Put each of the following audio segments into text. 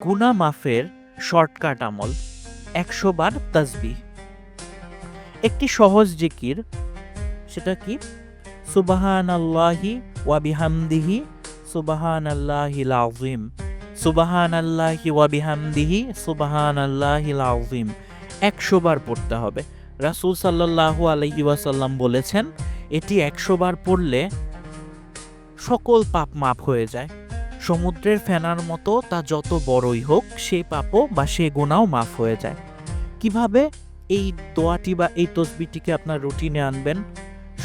গুনাহ মাফের শর্টকাট আমল ১০০ বার তাসবিহ। একটি সহজ জিকির, সেটা কি? সুবহানাল্লাহি ওয়া বিহামদিহি সুবহানাল্লাহিল আযীম, সুবহানাল্লাহি ওয়া বিহামদিহি সুবহানাল্লাহিল আযীম ১০০ বার পড়তে হবে। রাসূল সাল্লাল্লাহু আলাইহি ওয়াসাল্লাম বলেছেন, এটি ১০০ বার পড়লে সকল পাপ মাফ হয়ে যায়। সমুদ্রের ফেনার মতো তা যত বড়ই হোক, সে পাপও বা সে গুনাহও মাফ হয়ে যায়। কিভাবে এই দোয়াটি বা এই তসবিহটিকে আপনার রুটিনে আনবেন?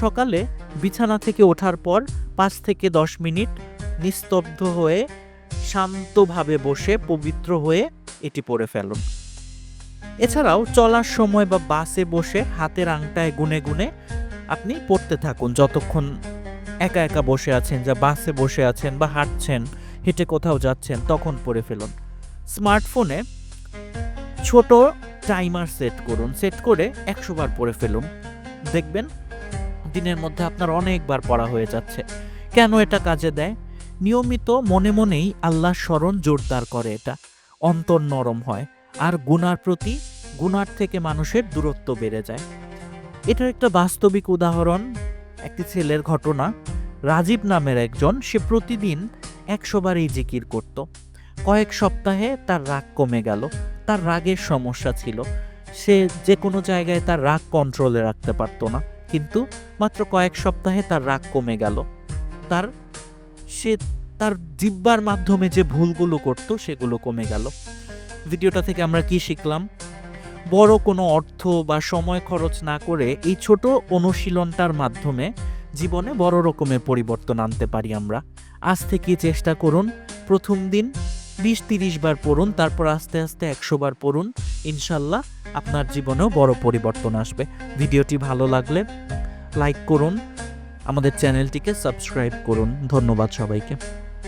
সকালে বিছানা থেকে ওঠার পর ৫ থেকে ১০ মিনিট নিস্তব্ধ হয়ে শান্তভাবে বসে পবিত্র হয়ে এটি পড়ে ফেলুন। এছাড়াও চলার সময় বা বাসে বসে হাতের আংটায় গুনে গুনে আপনি পড়তে থাকুন। যতক্ষণ একা একা বসে আছেন, যা বাসে বসে আছেন বা হাঁটছেন, হেঁটে কোথাও যাচ্ছেন, তখন পড়ে ফেলুন। স্মার্টফোনে ছোট টাইমার সেট করুন, সেট করে ১০০ বার পড়ে ফেলুন। দেখবেন দিনের মধ্যে আপনার অনেকবার পড়া হয়ে যাচ্ছে। কেন এটা কাজে দেয়? নিয়মিত মনে মনেই আল্লাহর স্মরণ জোরদার করে, এটা অন্তর নরম হয়, আর গুনার থেকে মানুষের দূরত্ব বেড়ে যায়। এটার একটা বাস্তবিক উদাহরণ, একটি ছেলের ঘটনা। রাজীব নামের একজন, সে প্রতিদিন ১০০ বার এই জিকির করত। কয়েক সপ্তাহে তার রাগ কমে গেল। তার রাগের সমস্যা ছিল, সে যে কোনো জায়গায় তার রাগ কন্ট্রোলে রাখতে পারত না, কিন্তু মাত্র কয়েক সপ্তাহে তার রাগ কমে গেল। সে তার জিহ্বার মাধ্যমে যে ভুলগুলো করত সেগুলো কমে গেল। ভিডিওটা থেকে আমরা কি শিখলাম? বড় কোনো অর্থ বা সময় খরচ না করে এই ছোট অনুশীলনটার মাধ্যমে জীবনে বড় রকমের পরিবর্তন আনতে পারি আমরা। আজ থেকেই চেষ্টা করুন, প্রথম দিন ২০-৩০ বার পড়ুন, তারপর আস্তে আস্তে ১০০ বার পড়ুন। ইনশাল্লাহ আপনার জীবনেও বড় পরিবর্তন আসবে। ভিডিওটি ভালো লাগলে লাইক করুন, আমাদের চ্যানেলটিকে সাবস্ক্রাইব করুন। ধন্যবাদ সবাইকে।